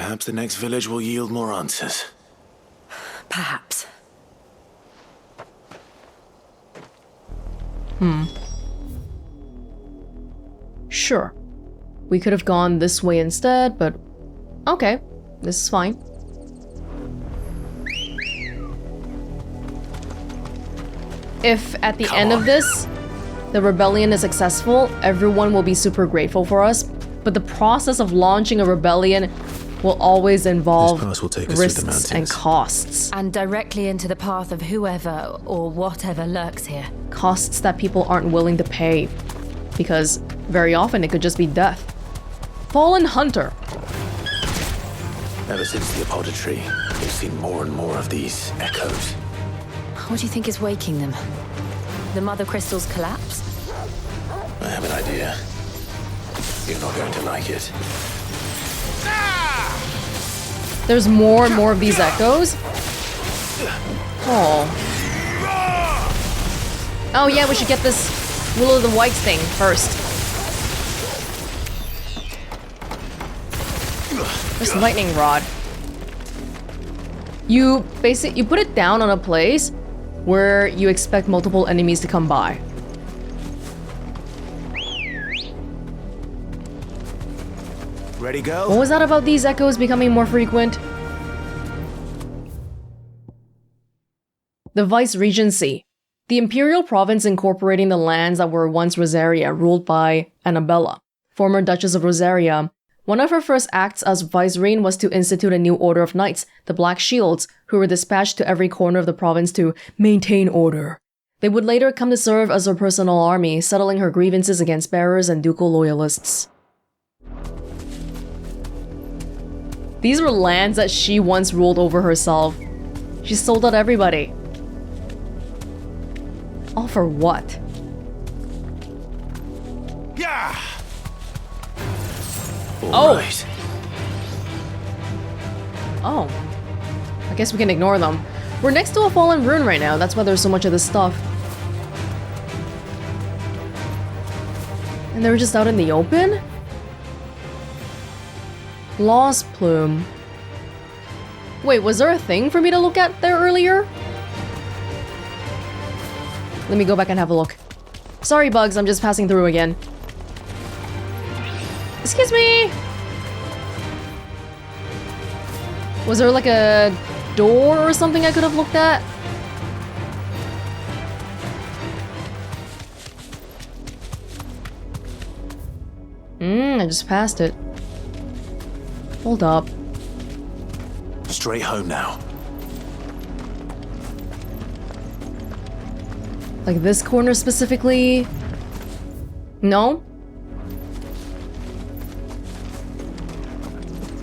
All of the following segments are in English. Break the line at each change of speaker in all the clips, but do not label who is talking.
Perhaps the next village will yield more answers.
Perhaps.
Sure. We could have gone this way instead, but okay, this is fine. If at the end of this, the rebellion is successful, everyone will be super grateful for us, but the process of launching a rebellion will always involve risks and costs.
And directly into the path of whoever or whatever lurks here.
Costs that people aren't willing to pay, because very often it could just be death. Fallen Hunter.
Ever since the apothecary, we've seen more and more of these echoes.
What do you think is waking them? The Mothercrystals collapse?
I have an idea. You're not going to like it.
There's more and more of these echoes. Oh. Oh yeah, we should get this Will of the Whites thing first. This lightning rod. You put it down on a place where you expect multiple enemies to come by.
Ready, go?
What was that about these echoes becoming more frequent? The Vice-Regency. The Imperial province incorporating the lands that were once Rosaria, ruled by Annabella, former Duchess of Rosaria. One of her first acts as Vicereine was to institute a new order of knights, the Black Shields, who were dispatched to every corner of the province to maintain order. They would later come to serve as her personal army, settling her grievances against bearers and ducal loyalists. These were lands that she once ruled over herself. She sold out everybody. All for what?
Yeah.
Oh.
Right.
Oh. I guess we can ignore them. We're next to a fallen rune right now, that's why there's so much of this stuff. And they were just out in the open? Lost Plume. Wait, was there a thing for me to look at there earlier? Let me go back and have a look. Sorry, bugs, I'm just passing through again. Excuse me! Was there like a door or something I could have looked at? I just passed it. Hold up.
Straight home now.
Like this corner specifically? No?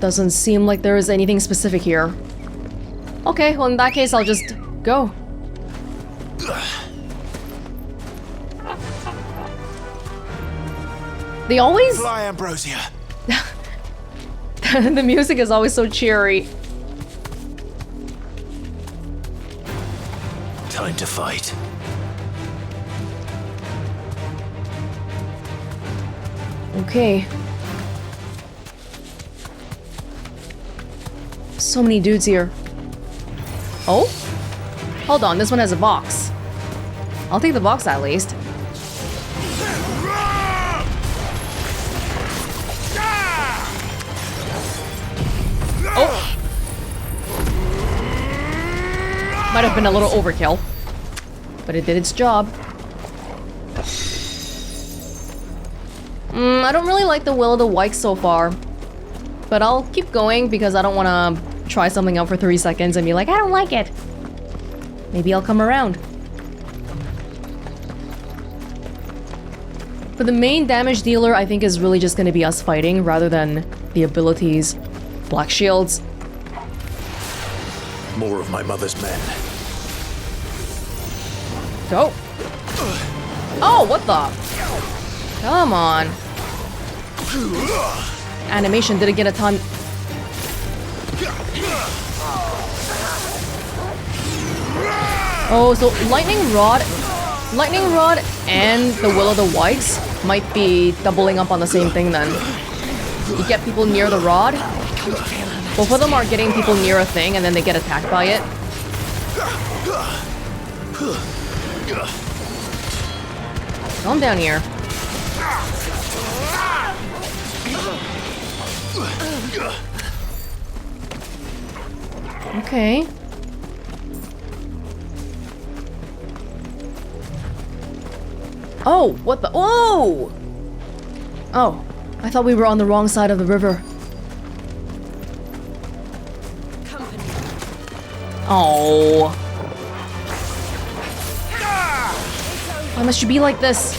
Doesn't seem like there is anything specific here. Okay, well in that case I'll just go. They always...
Fly, Ambrosia.
The music is always so cheery.
Time to fight.
Okay. So many dudes here. Oh? Hold on, this one has a box. I'll take the box at least. Oh! Might have been a little overkill, but it did its job. I don't really like the Will of the Whites so far, but I'll keep going because I don't want to try something out for 3 seconds and be like, I don't like it. Maybe I'll come around. But the main damage dealer I think is really just going to be us fighting rather than the abilities. Black shields.
More of my mother's men.
Go. Oh, what the? Come on. Animation didn't get a ton. Oh, so Lightning Rod and the Will of the Whites might be doubling up on the same thing then. You get people near the rod. Both of them are getting people near a thing and then they get attacked by it. Calm down here. Okay. Oh, what the? Whoa! Oh, I thought we were on the wrong side of the river. Oh. Why must you be like this?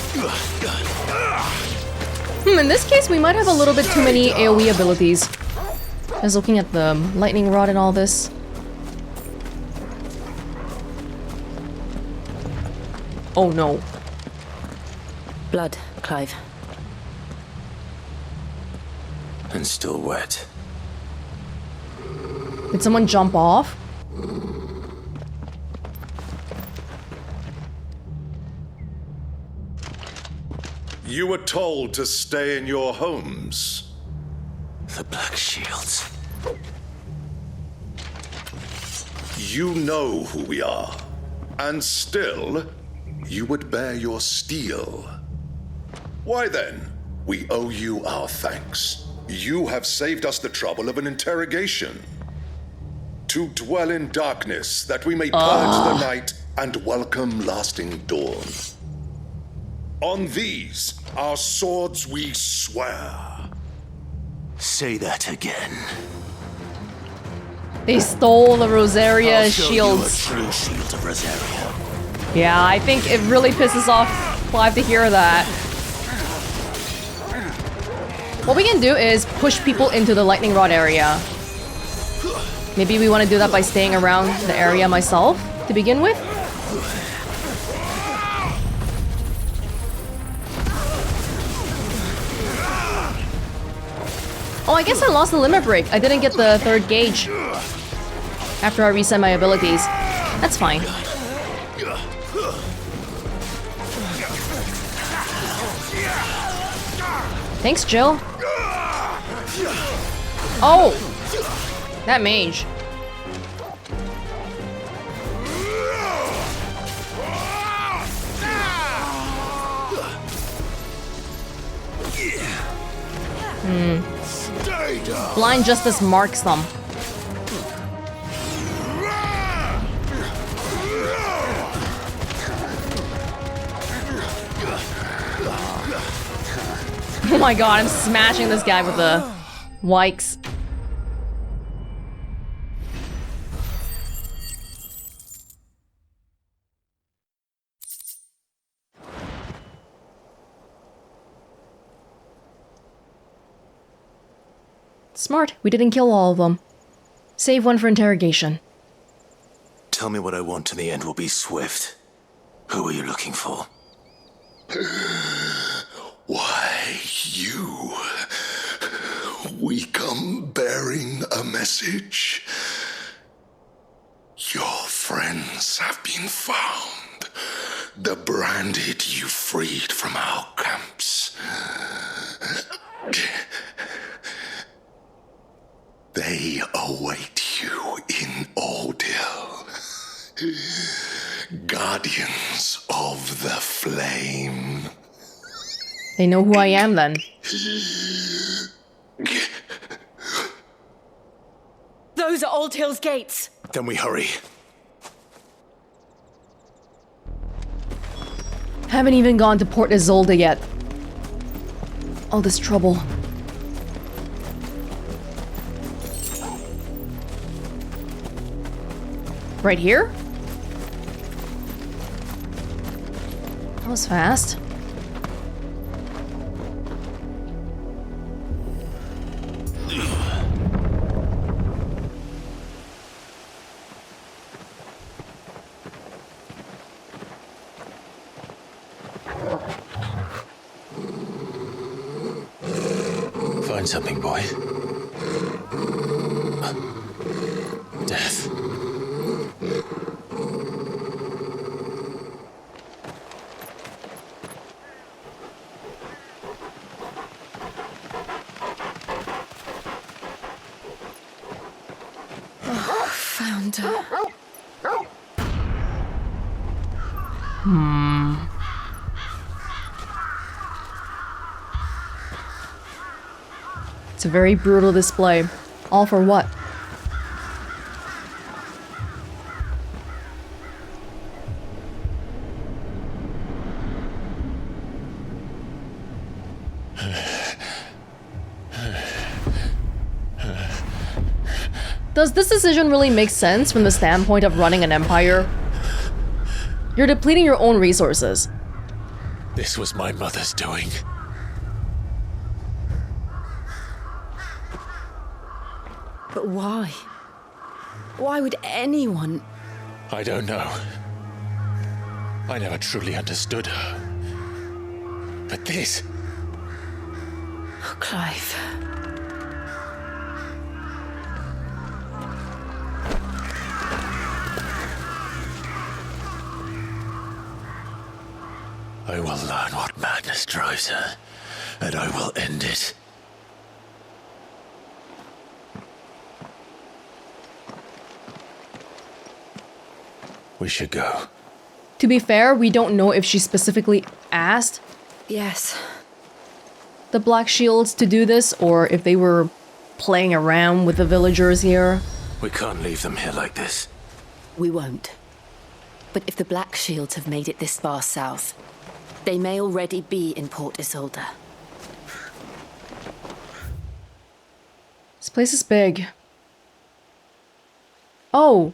In this case, we might have a little bit too many AoE abilities. I was looking at the lightning rod and all this. Oh no.
Blood, Clive.
And still wet.
Did someone jump off?
You were told to stay in your homes.
The Black Shields.
You know who we are. And still, you would bear your steel. Why then, we owe you our thanks. You have saved us the trouble of an interrogation. To dwell in darkness, that we may purge the night and welcome lasting dawn. On these, our swords we swear.
Say that again.
They stole the Rosaria
I'll show
shields.
you a true shield of Rosaria.
Yeah, I think it really pisses off Clive to hear that. What we can do is push people into the lightning rod area. Maybe we want to do that by staying around the area myself to begin with. Oh, I guess I lost the limit break. I didn't get the third gauge after I reset my abilities. That's fine. Thanks, Jill. Oh! That mage. Blind Justice marks them. Oh my god, I'm smashing this guy with the wikes. Smart, we didn't kill all of them. Save one for interrogation.
Tell me what I want and the end will be swift. Who are you looking for?
Why, you. We come bearing a message. Your friends have been found. The branded you freed from our camps. They await you in Odil. Guardians of the Flame.
They know who I am then.
Those are Old Hill's gates.
Then we hurry.
Haven't even gone to Port Isolde yet. All this trouble. Right here? That was fast.
Find something, boy. Death.
happened?
It's a very brutal display. All for what? Does this decision really make sense from the standpoint of running an empire? You're depleting your own resources.
This was my mother's doing.
But why? Why would anyone?
I don't know. I never truly understood her. But this...
Oh, Clive.
I will learn what madness drives her, and I will end it. We should go.
To be fair, we don't know if she specifically asked
Yes.
the Black Shields to do this, or if they were playing around with the villagers here.
We can't leave them here like this.
We won't. But if the Black Shields have made it this far south, they may already be in Port Isolde.
This place is big. Oh,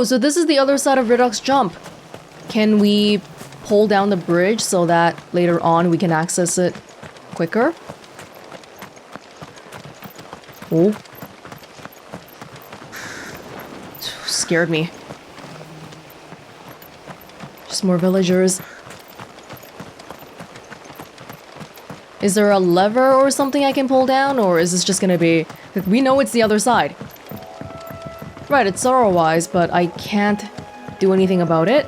so this is the other side of Riddock's Jump. Can we pull down the bridge so that later on we can access it quicker? Oh. Scared me. Just more villagers. Is there a lever or something I can pull down, or is this just gonna be... We know it's the other side. Right, it's sorrow-wise, but I can't do anything about it.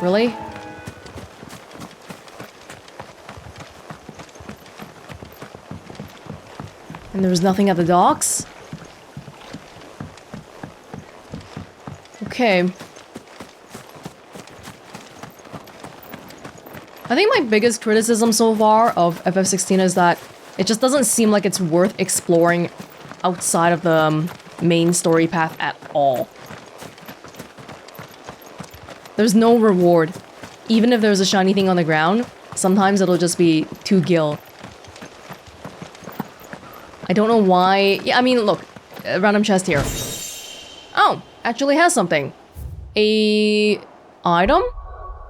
Really? And there's nothing at the docks? Okay. I think my biggest criticism so far of FF16 is that it just doesn't seem like it's worth exploring outside of the main story path at all. There's no reward. Even if there's a shiny thing on the ground, sometimes it'll just be 2 gil. I don't know why... Yeah, I mean, look. A random chest here. Oh, actually has something. A... item?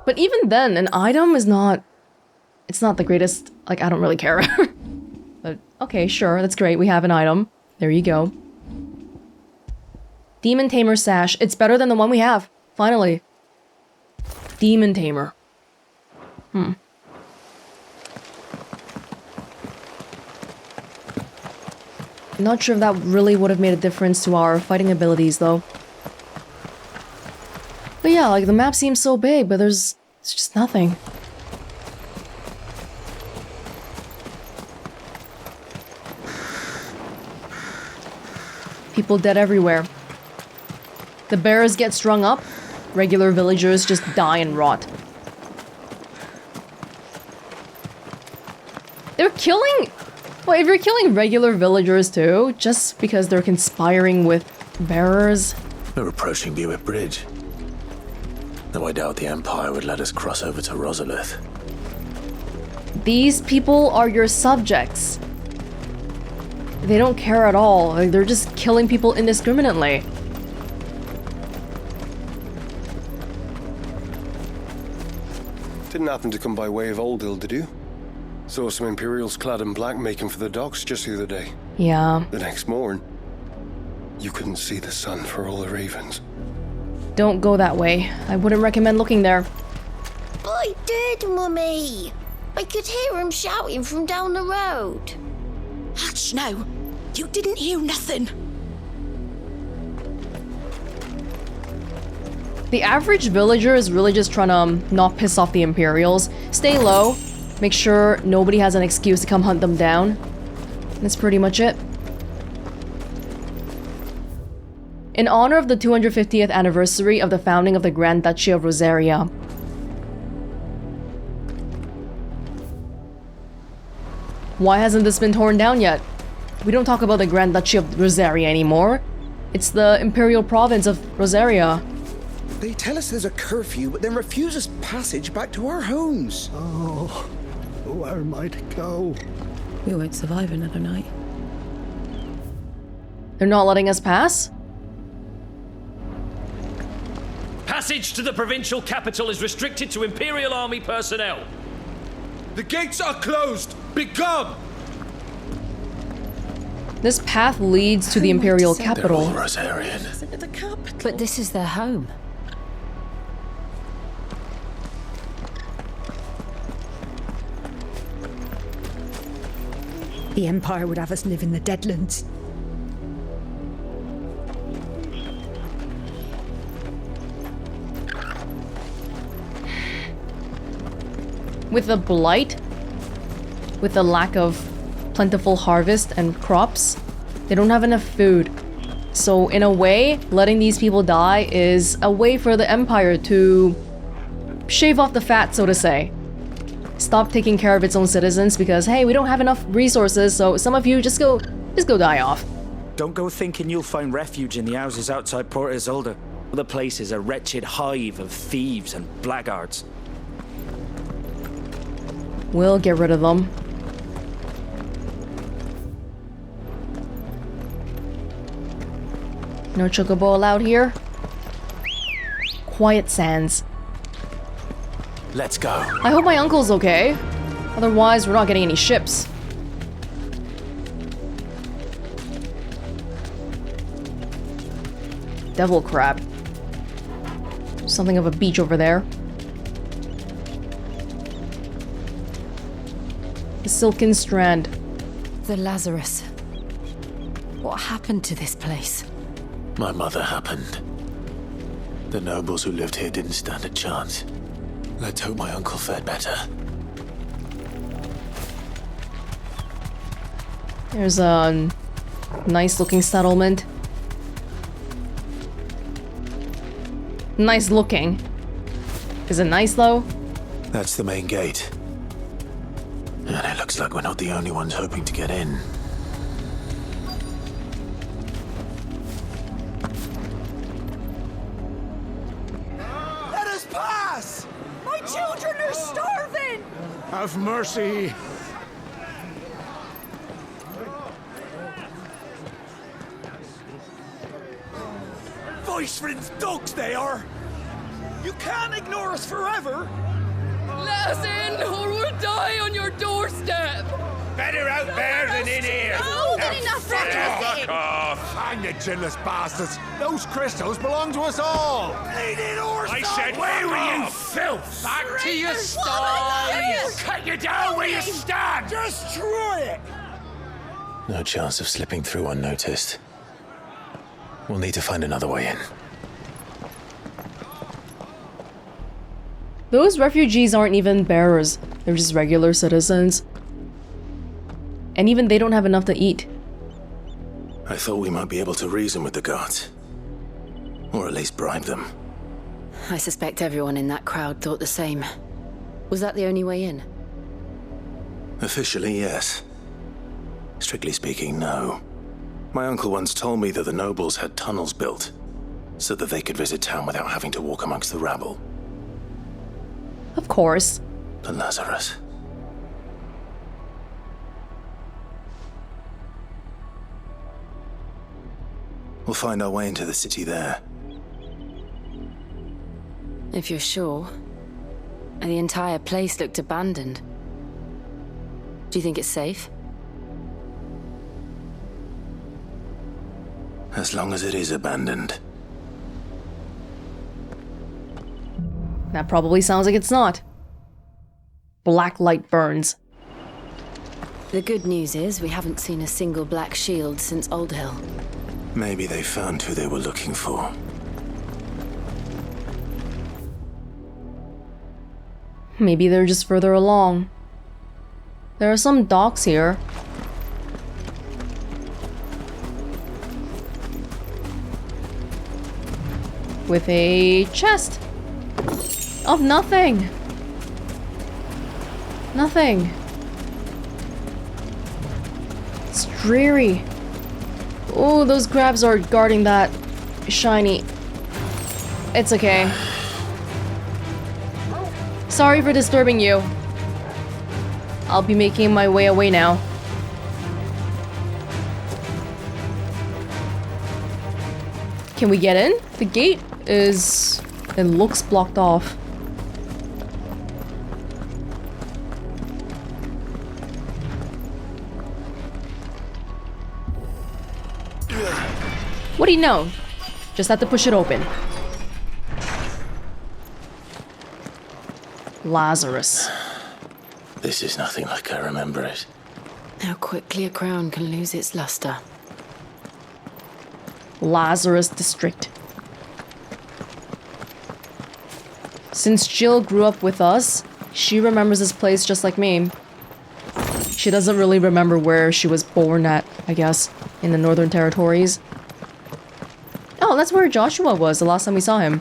But even then, an item is not... It's not the greatest... Like, I don't really care. But, okay, sure, that's great. We have an item. There you go. Demon Tamer Sash. It's better than the one we have. Finally. Demon Tamer. I'm not sure if that really would have made a difference to our fighting abilities, though. But yeah, like, the map seems so big, but it's just nothing. People dead everywhere. The bears get strung up. Regular villagers just die and rot. They're killing... Well, if you're killing regular villagers too, just because they're conspiring with bearers...
We're approaching Bewit Bridge. Though I doubt the Empire would let us cross over to Rosaria.
These people are your subjects. They don't care at all. Like, they're just killing people indiscriminately.
Didn't happen to come by way of Oldhill, did you? Saw some Imperials clad in black making for the docks just the other day.
Yeah.
The next morn, you couldn't see the sun for all the ravens.
Don't go that way. I wouldn't recommend looking there.
I did, Mummy. I could hear him shouting from down the road.
Hush now. You didn't hear nothing.
The average villager is really just trying to not piss off the Imperials. Stay low. Make sure nobody has an excuse to come hunt them down. That's pretty much it. in honor of the 250th anniversary of the founding of the Grand Duchy of Rosaria. Why hasn't this been torn down yet? We don't talk about the Grand Duchy of Rosaria anymore. It's the Imperial province of Rosaria.
They tell us there's a curfew, but then refuse us passage back to our homes.
Oh, where am I to go?
We won't survive another night.
They're not letting us pass?
Passage to the provincial capital is restricted to Imperial Army personnel.
The gates are closed! Begone!
This path leads to the Imperial capital.
They're all Rosarian.
But this is their home.
The Empire would have us live in the Deadlands.
With the Blight, with the lack of plentiful harvest and crops, they don't have enough food. So in a way, letting these people die is a way for the Empire to shave off the fat, so to say. Stop taking care of its own citizens because, hey, we don't have enough resources, so some of you just go die off.
Don't go thinking you'll find refuge in the houses outside Port Isolde. The place is a wretched hive of thieves and blackguards.
We'll get rid of them. No chocobo allowed here. Quiet sands.
Let's go.
I hope my uncle's okay. Otherwise, we're not getting any ships. Devil crab. Something of a beach over there. The silken strand.
The Lazarus. What happened to this place?
My mother happened. The nobles who lived here didn't stand a chance. Let's hope my uncle fared better.
There's a nice looking settlement. Nice looking. Is it nice though?
That's the main gate. And it looks like we're not the only ones hoping to get in.
Let us pass!
My children are starving!
Have mercy! Viceland's dogs they are! You can't ignore us forever!
Let us in, or we'll die on your doorstep!
Better out there than in here!
Oh, good enough,
Fuck off! Hang the chinless bastards! Those crystals belong to us all! Bleeding horse! I said, where were you, filth? Back to your sties! Cut you down where you stand! Destroy it!
No chance of slipping through unnoticed. We'll need to find another way in.
Those refugees aren't even bearers. They're just regular citizens. And even they don't have enough to eat.
I thought we might be able to reason with the guards. Or at least bribe them.
I suspect everyone in that crowd thought the same. Was that the only way in?
Officially, yes. Strictly speaking, no. My uncle once told me that the nobles had tunnels built, so that they could visit town without having to walk amongst the rabble.
Of course.
The Lazarus. We'll find our way into the city there.
If you're sure. The entire place looked abandoned. Do you think it's safe?
As long as it is abandoned.
That probably sounds like it's not. Black light burns.
The good news is we haven't seen a single black shield since Old Hill.
Maybe they found who they were looking for.
Maybe they're just further along. There are some docks here. with a chest of nothing. Nothing. It's dreary. Oh, those crabs are guarding that shiny. It's okay. Sorry for disturbing you. I'll be making my way away now. Can we get in? The gate is... it looks blocked off. What do you know? Just have to push it open. Lazarus.
This is nothing like I remember it.
How quickly a crown can lose its luster.
Lazarus District. Since Jill grew up with us, she remembers this place just like me. She doesn't really remember where she was born at, I guess, in the Northern Territories. Oh, that's where Joshua was the last time we saw him.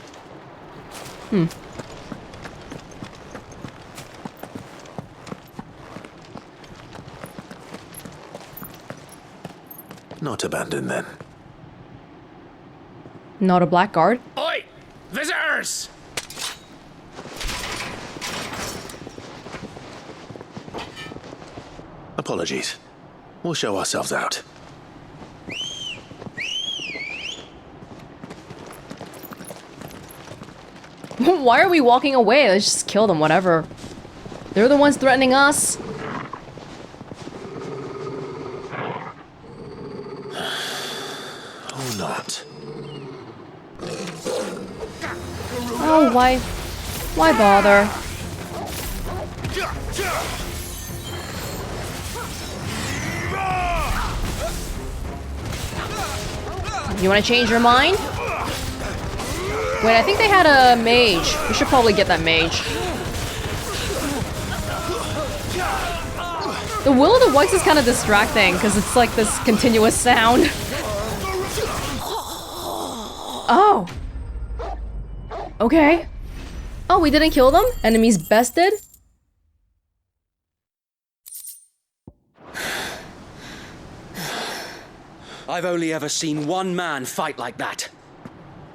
Not abandoned then.
Not a blackguard.
Oi! Visitors!
Apologies. We'll show ourselves out.
Why are we walking away? Let's just kill them, whatever. They're the ones threatening us.
Or not.
Oh, why? Why bother? You want to change your mind? Wait, I think they had a mage. We should probably get that mage. The Will of the Wisps is kind of distracting because it's like this continuous sound. Oh. Okay. Oh, we didn't kill them? Enemies bested?
I've only ever seen one man fight like that.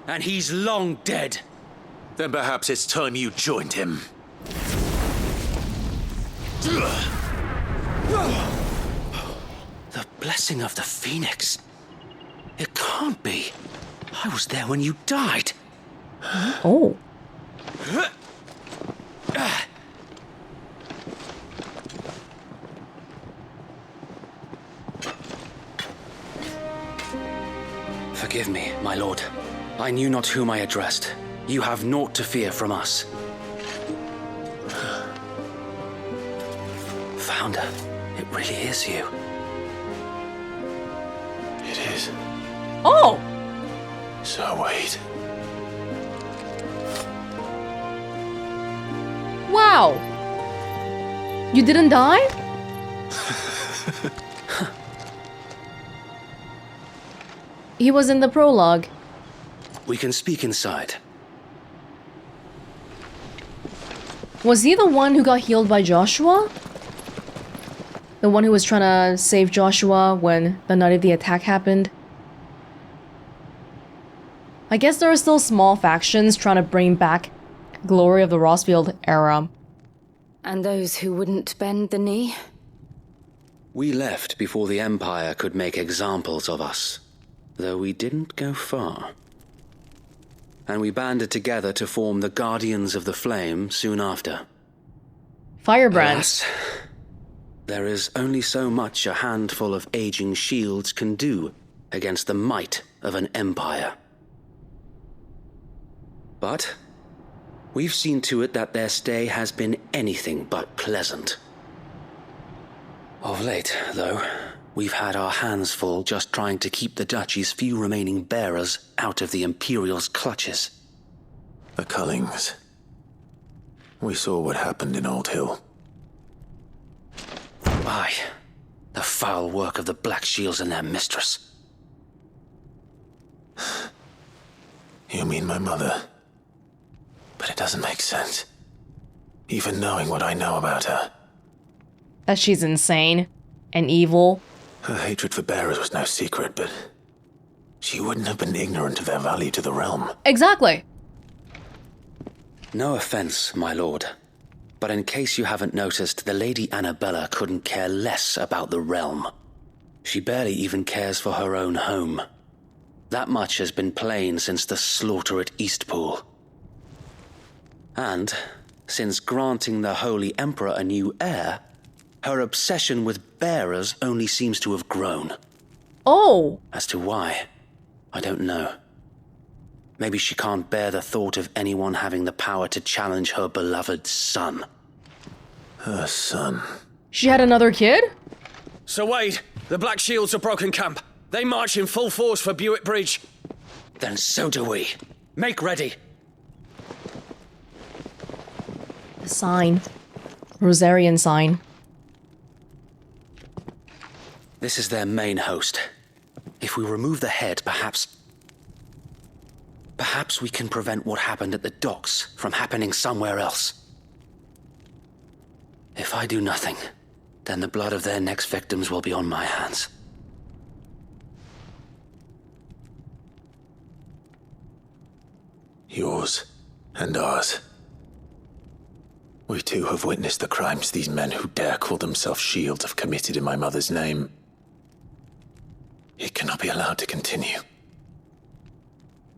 And he's long dead.
Then perhaps it's time you joined him.
The blessing of the Phoenix. It can't be. I was there when you died.
Oh.
Forgive me, my lord. I knew not whom I addressed. You have naught to fear from us. Founder, it really is you.
It is.
Oh!
So wait.
Wow! You didn't die? He was in the prologue.
We can speak inside.
Was he the one who got healed by Joshua? The one who was trying to save Joshua when the night of the attack happened? I guess there are still small factions trying to bring back glory of the Rosfield era.
And those who wouldn't bend the knee?
We left before the Empire could make examples of us, though we didn't go far. And we banded together to form the Guardians of the Flame soon after.
Firebrands.
Alas, there is only so much a handful of aging shields can do against the might of an empire. But we've seen to it that their stay has been anything but pleasant. Of late, though, we've had our hands full just trying to keep the Duchy's few remaining bearers out of the Imperial's clutches.
The Cullings. We saw what happened in Old Hill.
Aye, the foul work of the Black Shields and their mistress.
You mean my mother? But it doesn't make sense. Even knowing what I know about her.
That she's insane and evil.
Her hatred for bearers was no secret, but she wouldn't have been ignorant of their value to the realm.
Exactly.
No offense, my lord. But in case you haven't noticed, the Lady Annabella couldn't care less about the realm. She barely even cares for her own home. That much has been plain since the slaughter at Eastpool. And, since granting the Holy Emperor a new heir, her obsession with bearers only seems to have grown.
Oh!
As to why, I don't know. Maybe she can't bear the thought of anyone having the power to challenge her beloved son.
Her son?
She had another kid?
Sir Wade, the Black Shields have broken camp. They march in full force for Buick Bridge.
Then so do we. Make ready.
The sign. Rosarian sign.
This is their main host. If we remove the head, perhaps we can prevent what happened at the docks from happening somewhere else. If I do nothing, then the blood of their next victims will be on my hands.
Yours and ours. We too have witnessed the crimes these men who dare call themselves shields have committed in my mother's name. It cannot be allowed to continue.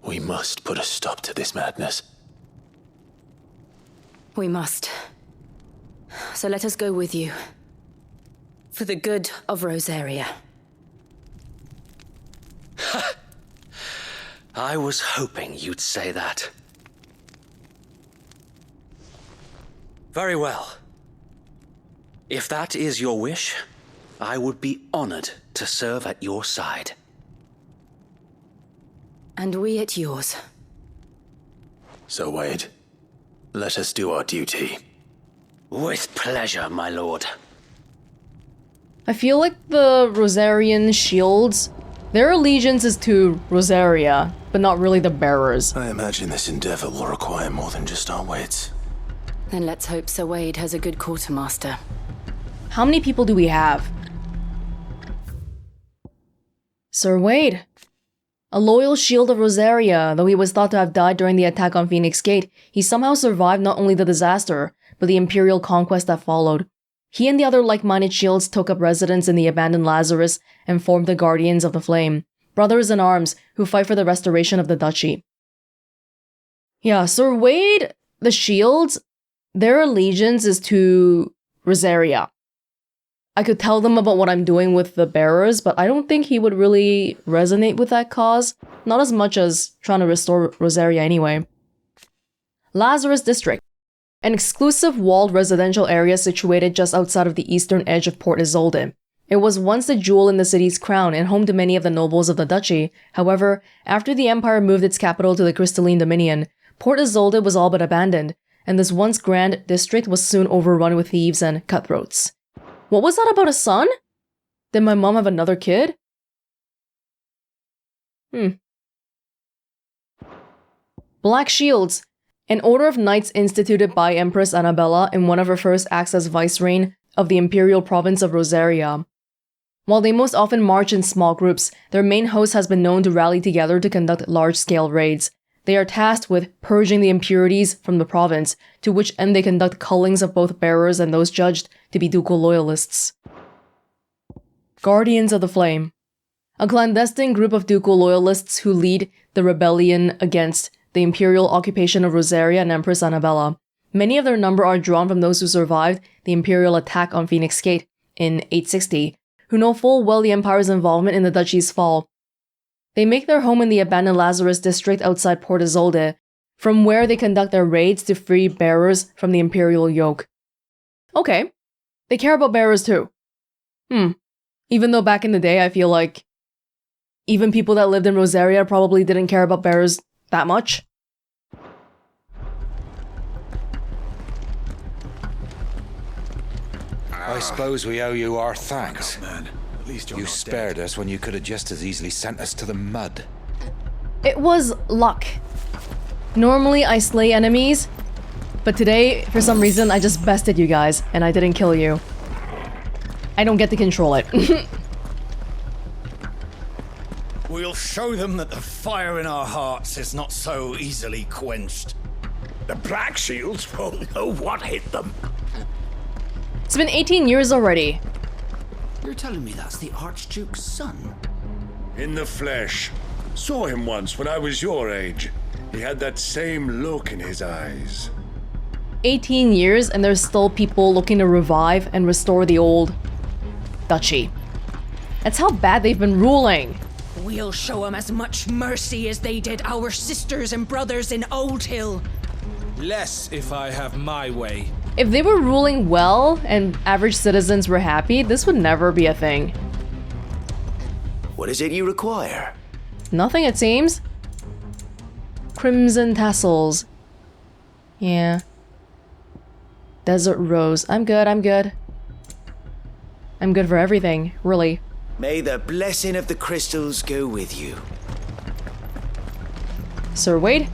We must put a stop to this madness.
We must. So let us go with you. For the good of Rosaria.
I was hoping you'd say that. Very well. If that is your wish, I would be honored to serve at your side.
And we at yours.
So, Wade, let us do our duty.
With pleasure, my lord.
I feel like the Rosarian shields, their allegiance is to Rosaria, but not really the bearers.
I imagine this endeavor will require more than just our wits.
Then let's hope Sir Wade has a good quartermaster.
How many people do we have? Sir Wade. A loyal shield of Rosaria, though he was thought to have died during the attack on Phoenix Gate, he somehow survived not only the disaster, but the Imperial conquest that followed. He and the other like-minded shields took up residence in the abandoned Lazarus and formed the Guardians of the Flame, brothers in arms who fight for the restoration of the duchy. Yeah, Sir Wade, the shields, their allegiance is to Rosaria. I could tell them about what I'm doing with the bearers, but I don't think he would really resonate with that cause. Not as much as trying to restore Rosaria anyway. Lazarus District. An exclusive walled residential area situated just outside of the eastern edge of Port Isolde. It was once the jewel in the city's crown and home to many of the nobles of the duchy. However, after the Empire moved its capital to the Crystalline Dominion, Port Isolde was all but abandoned, and this once grand district was soon overrun with thieves and cutthroats. What was that about a son? Did my mom have another kid? Black Shields. An order of knights instituted by Empress Annabella in one of her first acts as vicereign of the Imperial province of Rosaria. While they most often march in small groups, their main host has been known to rally together to conduct large-scale raids. They are tasked with purging the impurities from the province, to which end they conduct cullings of both bearers and those judged to be ducal loyalists. Guardians of the Flame. A clandestine group of ducal loyalists who lead the rebellion against the imperial occupation of Rosaria and Empress Annabella. Many of their number are drawn from those who survived the imperial attack on Phoenix Gate in 860, who know full well the Empire's involvement in the duchy's fall. They make their home in the abandoned Lazarus district outside Port Isolde, from where they conduct their raids to free bearers from the imperial yoke. Okay, they care about bearers too. Even though back in the day I feel like even people that lived in Rosaria probably didn't care about bearers that much.
I suppose we owe you our thanks.
Man. At least
You spared us when you could have just as easily sent us to the mud.
It was luck. Normally I slay enemies, but today, for some reason, I just bested you guys, and I didn't kill you. I don't get to control it.
We'll show them that the fire in our hearts is not so easily quenched. The Black Shields won't know what hit them.
It's been 18 years already.
You're telling me that's the Archduke's son?
In the flesh. Saw him once when I was your age. He had that same look in his eyes.
18 years and there's still people looking to revive and restore the old duchy. That's how bad they've been ruling.
We'll show them as much mercy as they did our sisters and brothers in Old Hill.
Less if I have my way.
If they were ruling well and average citizens were happy, this would never be a thing.
What is it you require?
Nothing, it seems. Crimson tassels. Yeah. Desert rose. I'm good, I'm good. I'm good for everything, really.
May the blessing of the crystals go with you.
Sir Wade?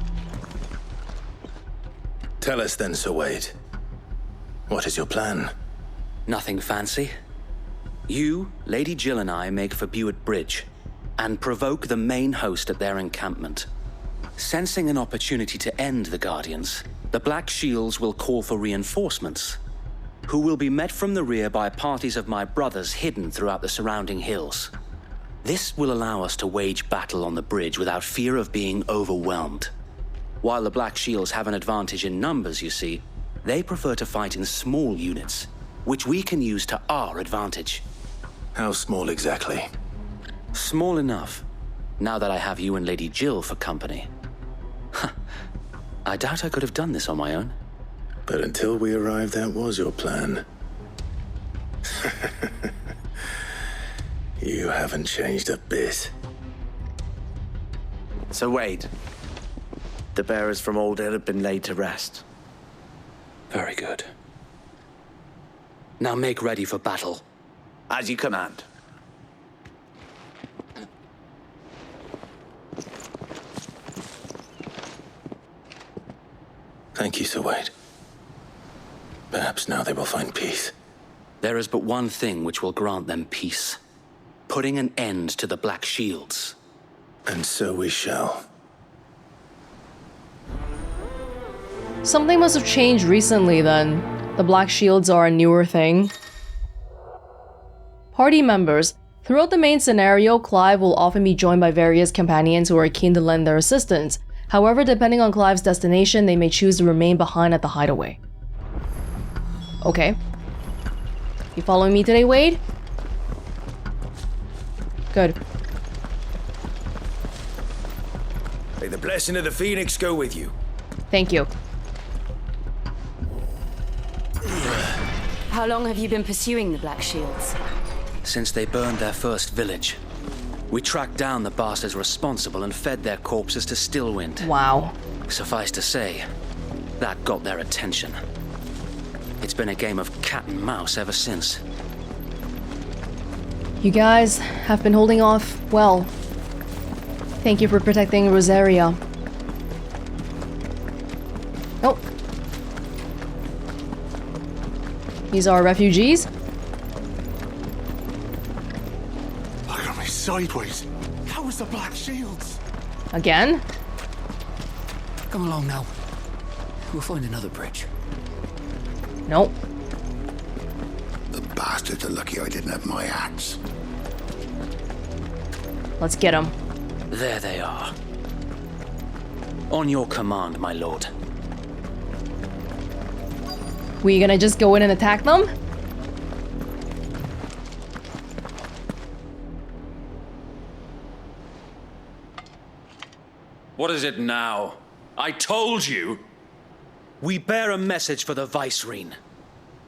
Tell us then, Sir Wade. What is your plan?
Nothing fancy. You, Lady Jill and I make for Buett Bridge and provoke the main host at their encampment. Sensing an opportunity to end the Guardians, the Black Shields will call for reinforcements, who will be met from the rear by parties of my brothers hidden throughout the surrounding hills. This will allow us to wage battle on the bridge without fear of being overwhelmed. While the Black Shields have an advantage in numbers, you see, they prefer to fight in small units, which we can use to our advantage.
How small exactly?
Small enough, now that I have you and Lady Jill for company. I doubt I could have done this on my own.
But until we arrived, that was your plan. You haven't changed a bit.
So Wade, the bearers from Old Hill have been laid to rest.
Very good. Now make ready for battle.
As you command.
Thank you, Sir Wade. Perhaps now they will find peace.
There is but one thing which will grant them peace. Putting an end to the Black Shields.
And so we shall.
Something must have changed recently then. The Black Shields are a newer thing. Party members. Throughout the main scenario, Clive will often be joined by various companions who are keen to lend their assistance. However, depending on Clive's destination, they may choose to remain behind at the hideaway. Okay. You following me today, Wade? Good.
May the blessing of the Phoenix go with you.
Thank you.
How long have you been pursuing the Black Shields?
Since they burned their first village. We tracked down the bastards responsible and fed their corpses to Stillwind.
Wow.
Suffice to say, that got their attention. It's been a game of cat and mouse ever since.
You guys have been holding off well. Thank you for protecting Rosaria. Oh. These are refugees?
Look at me sideways. That was the Black Shields.
Again?
Come along now. We'll find another bridge.
Nope.
The bastards are lucky I didn't have my axe.
Let's get them.
There they are. On your command, my lord.
We gonna just go in and attack them?
What is it now? I told you!
We bear a message for the Vicereine.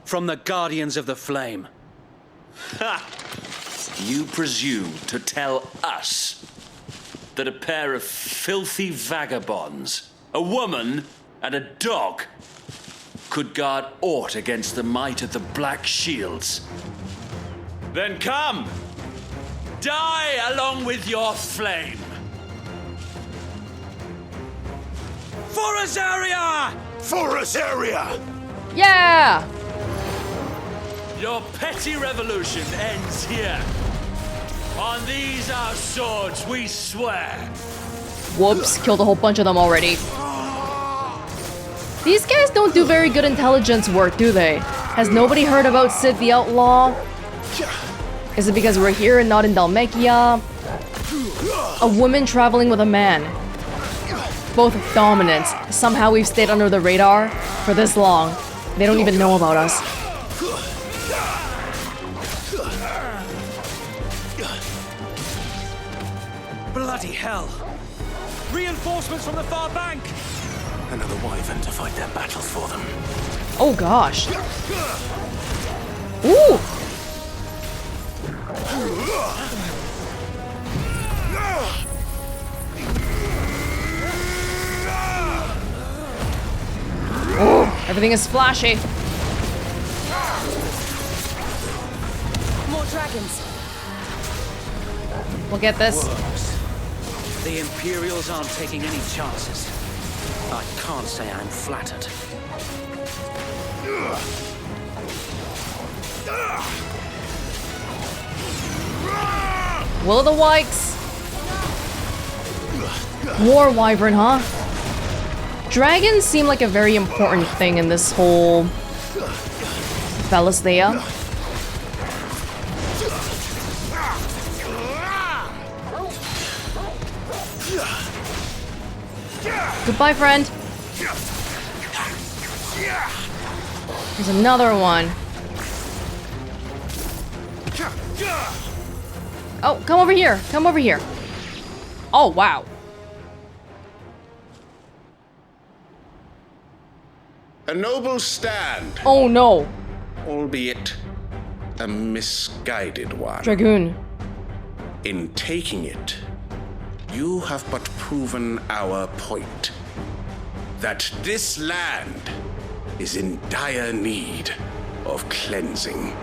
From the Guardians of the Flame.
Ha! You presume to tell us that a pair of filthy vagabonds, a woman and a dog, could guard aught against the might of the Black Shields? Then come! Die along with your flame!
For Rosaria!
For Rosaria!
Yeah!
Your petty revolution ends here. On these our swords we swear.
Whoops, killed a whole bunch of them already. These guys don't do very good intelligence work, do they? Has nobody heard about Sid the Outlaw? Is it because we're here and not in Dalmacia? A woman traveling with a man. Both dominant. Somehow we've stayed under the radar for this long. They don't even know about us.
Bloody hell! Reinforcements from the far bank!
Another wyvern to fight their battles for them.
Oh gosh. Ooh! Oh, everything is flashy.
More dragons.
We'll get this.
The Imperials aren't taking any chances. I can't say I'm flattered.
Will o' the Wikes. War wyvern, huh? Dragons seem like a very important thing in this whole Valisthea. Goodbye, friend. There's another one. Oh, come over here. Come over here. Oh, wow.
A noble stand.
Oh, no.
Albeit a misguided one.
Dragoon.
In taking it, you have but proven our point. That this land is in dire need of cleansing.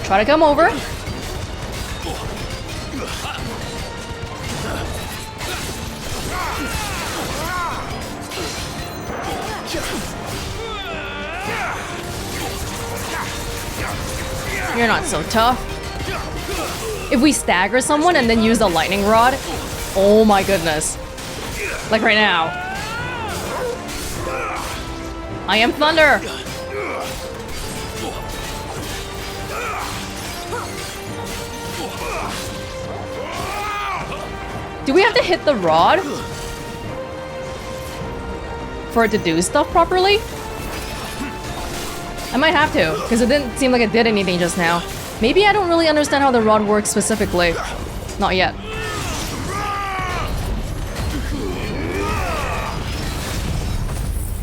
Try to come over. You're not so tough. If we stagger someone and then use the lightning rod, oh my goodness. Like right now. I am thunder. Do we have to hit the rod for it to do stuff properly? I might have to, because it didn't seem like it did anything just now. Maybe I don't really understand how the rod works specifically. Not yet.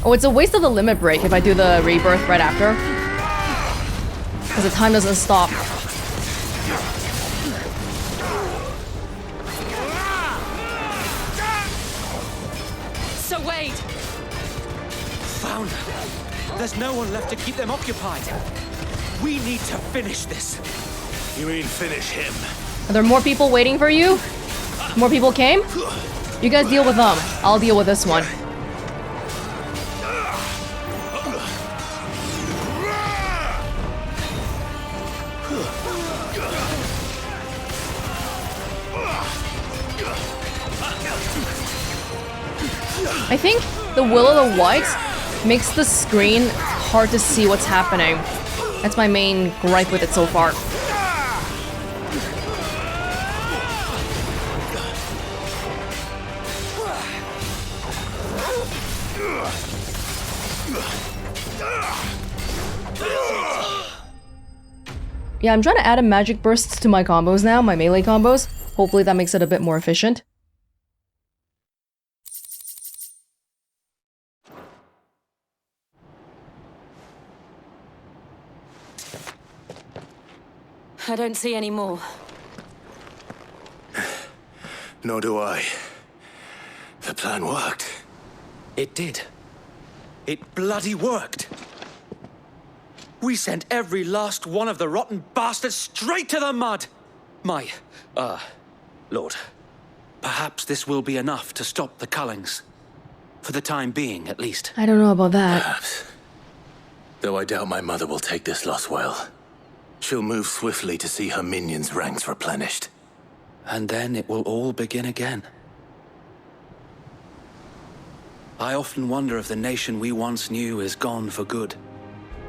Oh, it's a waste of the limit break if I do the rebirth right after. Because the time doesn't stop.
So wait!
Found them. There's no one left to keep them occupied. We need to finish this.
You mean finish him?
Are there more people waiting for you? More people came? You guys deal with them. I'll deal with this one. I think the Will o' the Wisps makes the screen hard to see what's happening. That's my main gripe with it so far. Yeah, I'm trying to add a magic burst to my combos now, my melee combos. Hopefully that makes it a bit more efficient.
I don't see any more.
Nor do I. The plan worked.
It did. It bloody worked! We sent every last one of the rotten bastards straight to the mud! My, Lord, perhaps this will be enough to stop the Cullings. For the time being, at least.
I don't know about that.
Perhaps. Though I doubt my mother will take this loss well. She'll move swiftly to see her minions' ranks replenished.
And then it will all begin again. I often wonder if the nation we once knew is gone for good.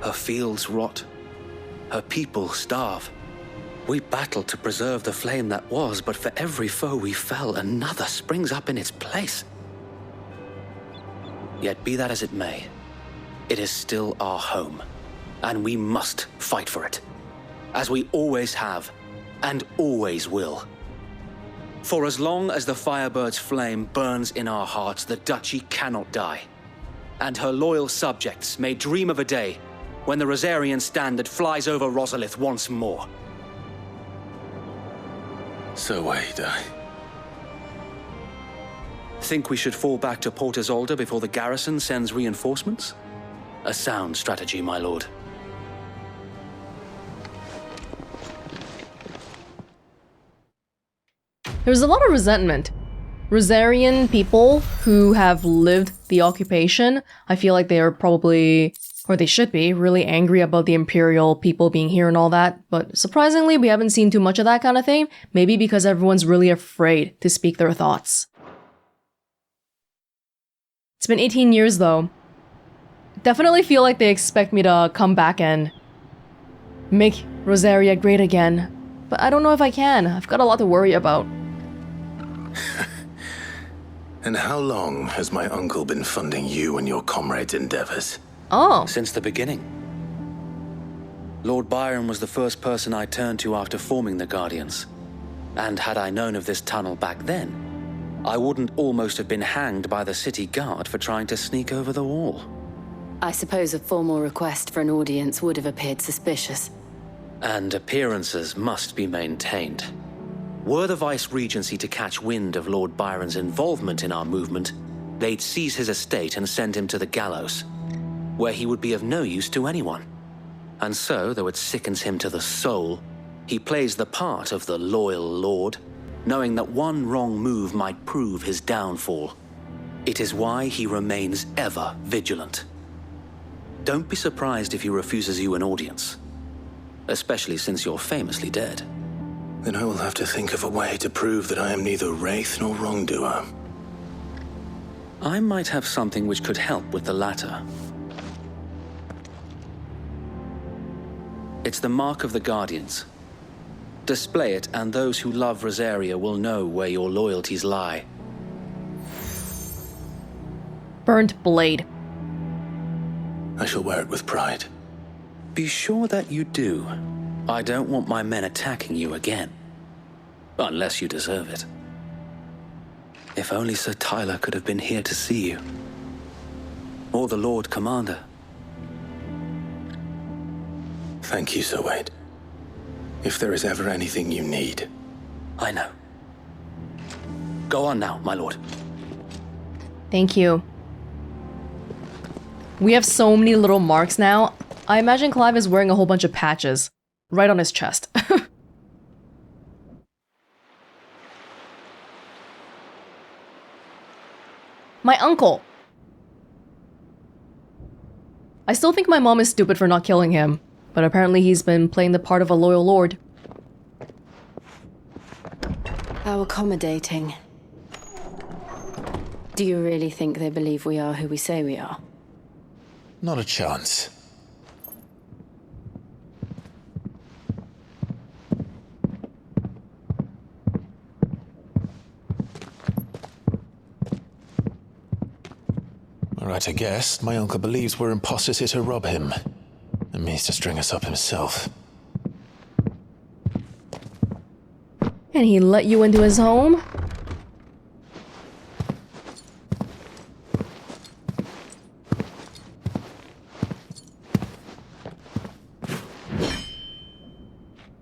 Her fields rot. Her people starve. We battled to preserve the flame that was, but for every foe we fell, another springs up in its place. Yet be that as it may, it is still our home, and we must fight for it, as we always have, and always will. For as long as the Firebird's flame burns in our hearts, the Duchy cannot die, and her loyal subjects may dream of a day when the Rosarian standard flies over Rosalith once more.
So Wade,
Think we should fall back to Port Isolde before the garrison sends reinforcements? A sound strategy, my lord.
There's a lot of resentment. Rosarian people who have lived the occupation, I feel like they are probably, or they should be, really angry about the Imperial people being here and all that, but surprisingly we haven't seen too much of that kind of thing, maybe because everyone's really afraid to speak their thoughts. It's been 18 years though. Definitely feel like they expect me to come back and make Rosaria great again, but I don't know if I can. I've got a lot to worry about.
And how long has my uncle been funding you and your comrades' endeavors?
Oh.
Since the beginning. Lord Byron was the first person I turned to after forming the Guardians. And had I known of this tunnel back then, I wouldn't almost have been hanged by the city guard for trying to sneak over the wall.
I suppose a formal request for an audience would have appeared suspicious.
And appearances must be maintained. Were the Vice-Regency to catch wind of Lord Byron's involvement in our movement, they'd seize his estate and send him to the gallows, where he would be of no use to anyone. And so, though it sickens him to the soul, he plays the part of the loyal lord, knowing that one wrong move might prove his downfall. It is why he remains ever vigilant. Don't be surprised if he refuses you an audience, especially since you're famously dead.
Then I will have to think of a way to prove that I am neither wraith nor wrongdoer.
I might have something which could help with the latter. It's the mark of the Guardians. Display it, and those who love Rosaria will know where your loyalties lie.
Burnt blade.
I shall wear it with pride.
Be sure that you do. I don't want my men attacking you again. Unless you deserve it. If only Sir Tyler could have been here to see you. Or the Lord Commander.
Thank you, Sir Wade. If there is ever anything you need.
I know. Go on now, my lord.
Thank you. We have so many little marks now. I imagine Clive is wearing a whole bunch of patches. Right on his chest. My uncle! I still think my mom is stupid for not killing him, but apparently he's been playing the part of a loyal lord.
How accommodating. Do you really think they believe we are who we say we are?
Not a chance. Right, I guess. My uncle believes we're imposters here to rob him. And means to string us up himself.
And he let you into his home?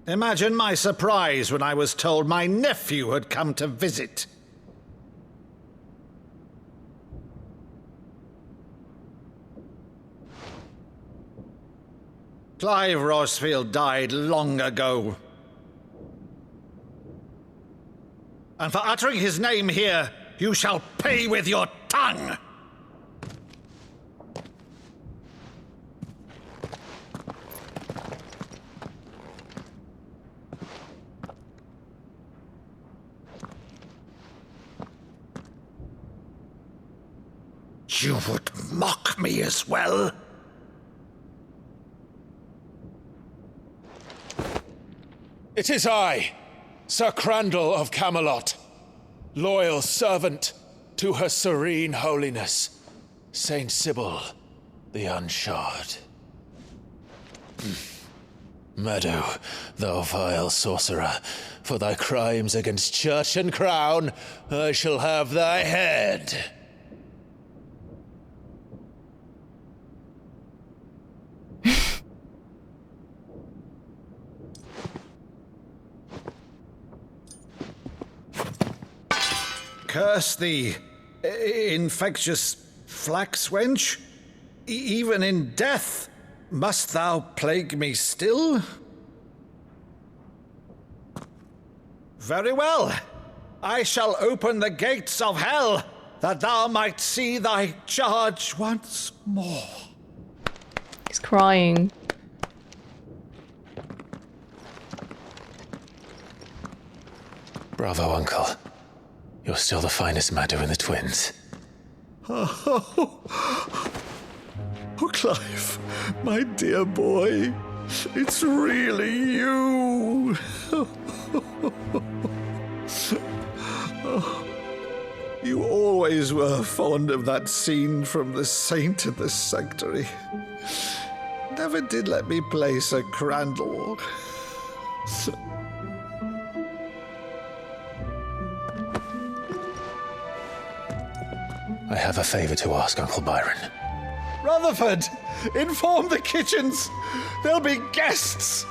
Imagine my surprise when I was told my nephew had come to visit. Clive Rosfield died long ago. And for uttering his name here, you shall pay with your tongue! You would mock me as well?
It is I, Sir Crandall of Camelot, loyal servant to Her Serene Holiness, Saint Sybil the Unshod. Meadow, thou vile sorcerer, for thy crimes against church and crown, I shall have thy head.
Curse thee, infectious flax wench. Even in death, must thou plague me still? Very well. I shall open the gates of hell, that thou might see thy charge once more.
He's crying.
Bravo, Uncle. You're still the finest Meadow in the twins.
Oh, Clive, my dear boy, it's really you. You always were fond of that scene from The Saint and the Sanctuary. Never did let me play Sir Crandall.
I have a favor to ask, Uncle Byron.
Rutherford, inform the kitchens. There'll be guests.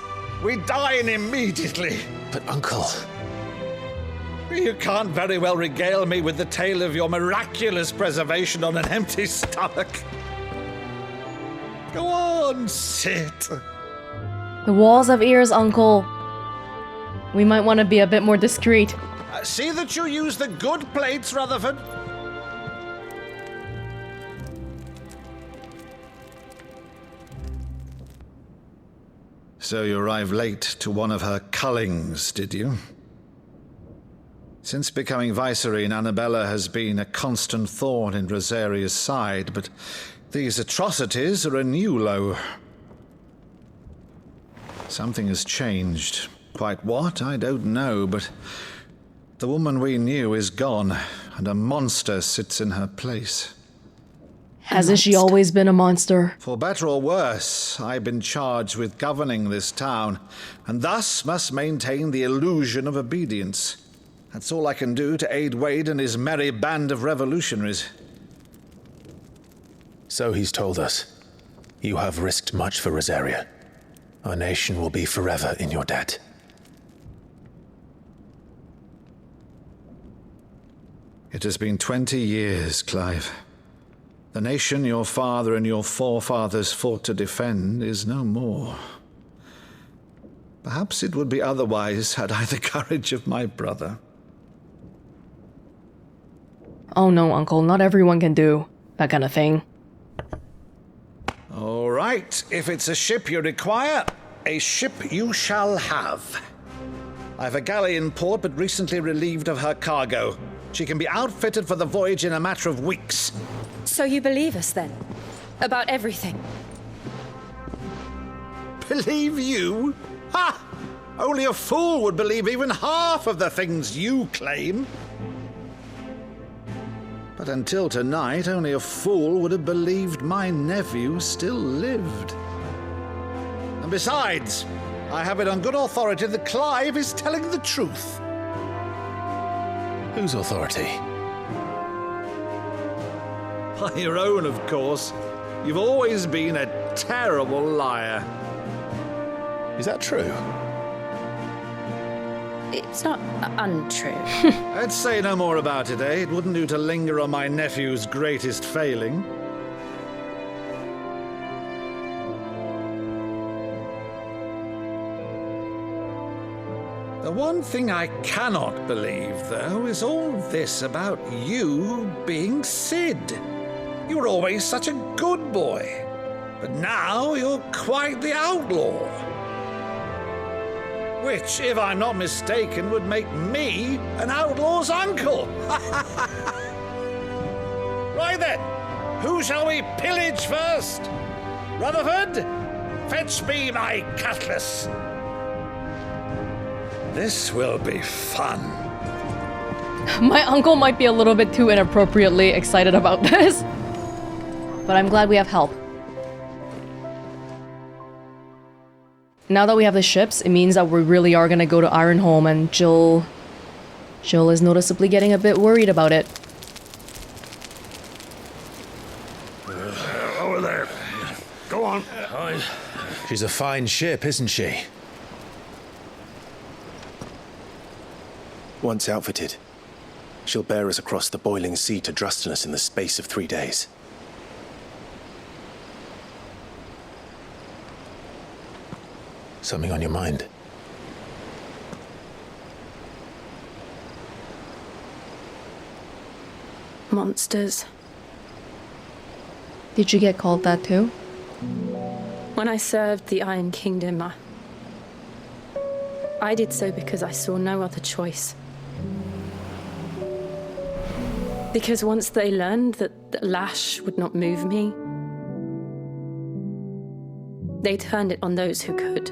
We dine immediately.
But, Uncle...
You can't very well regale me with the tale of your miraculous preservation on an empty stomach. Go on, sit.
The walls have ears, Uncle. We might want to be a bit more discreet.
See that you use the good plates, Rutherford. So you arrived late to one of her cullings, did you? Since becoming Vicereine, Annabella has been a constant thorn in Rosaria's side, but these atrocities are a new low. Something has changed. Quite what, I don't know, but the woman we knew is gone, and a monster sits in her place.
Hasn't she always been a monster?
For better or worse, I've been charged with governing this town, and thus must maintain the illusion of obedience. That's all I can do to aid Wade and his merry band of revolutionaries.
So he's told us. You have risked much for Rosaria. Our nation will be forever in your debt.
It has been 20 years, Clive. The nation your father and your forefathers fought to defend is no more. Perhaps it would be otherwise had I the courage of my brother.
Oh no, Uncle, not everyone can do that kind of thing.
All right, if it's a ship you require, a ship you shall have. I've a galley in port, but recently relieved of her cargo. She can be outfitted for the voyage in a matter of weeks.
So you believe us, then? About everything?
Believe you? Ha! Only a fool would believe even half of the things you claim. But until tonight, only a fool would have believed my nephew still lived. And besides, I have it on good authority that Clive is telling the truth.
Whose authority?
By your own, of course. You've always been a terrible liar.
Is that true?
It's not untrue.
Let's say no more about it, eh? It wouldn't do to linger on my nephew's greatest failing. The one thing I cannot believe, though, is all this about you being Sid. You were always such a good boy, but now you're quite the outlaw. Which, if I'm not mistaken, would make me an outlaw's uncle. Right then, who shall we pillage first? Rutherford, fetch me my cutlass. This will be fun.
My uncle might be a little bit too inappropriately excited about this. But I'm glad we have help. Now that we have the ships, it means that we really are gonna go to Ironholm, and Jill is noticeably getting a bit worried about it.
Over there. Go on.
She's a fine ship, isn't she? Once outfitted, she'll bear us across the boiling sea to Drustinus in the space of 3 days. Something on your mind?
Monsters.
Did you get called that too?
When I served the Iron Kingdom, I did so because I saw no other choice. Because once they learned that the lash would not move me, they turned it on those who could.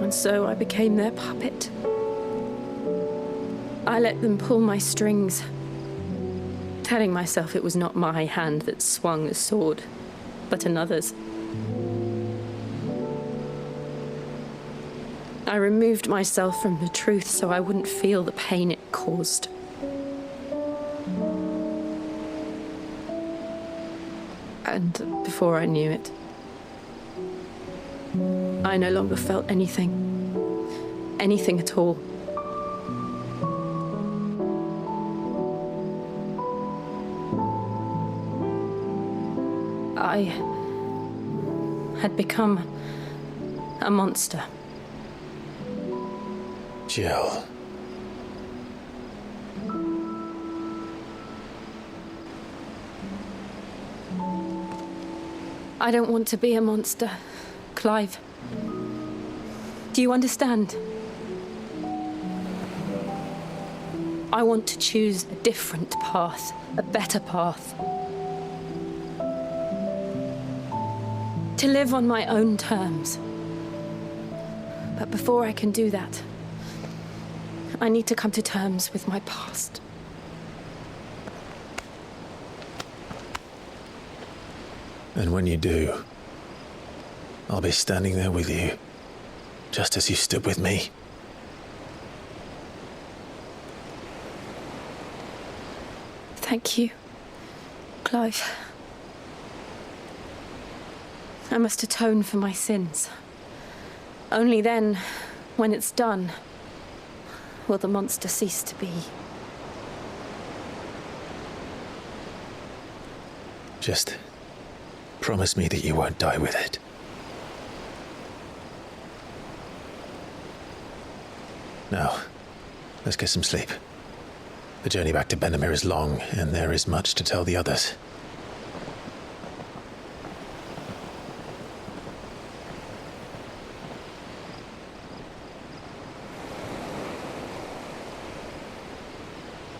And so I became their puppet. I let them pull my strings, telling myself it was not my hand that swung the sword, but another's. I removed myself from the truth so I wouldn't feel the pain it caused. And before I knew it, I no longer felt anything at all. I had become a monster.
Jill.
I don't want to be a monster, Clive. Do you understand? I want to choose a different path, a better path. To live on my own terms. But before I can do that, I need to come to terms with my past.
And when you do, I'll be standing there with you, just as you stood with me.
Thank you, Clive. I must atone for my sins. Only then, when it's done, will the monster cease to be.
Just promise me that you won't die with it. Now, let's get some sleep. The journey back to Benamir is long, and there is much to tell the others.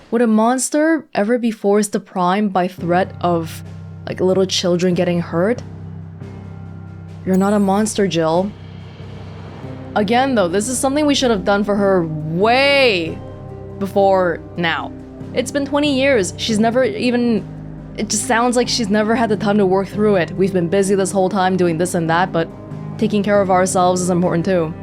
Would a monster ever be forced to prime by threat of, like, little children getting hurt? You're not a monster, Jill. Again, though, this is something we should have done for her way before now. It's been 20 years. She's never even... It just sounds like she's never had the time to work through it. We've been busy this whole time doing this and that, but taking care of ourselves is important too.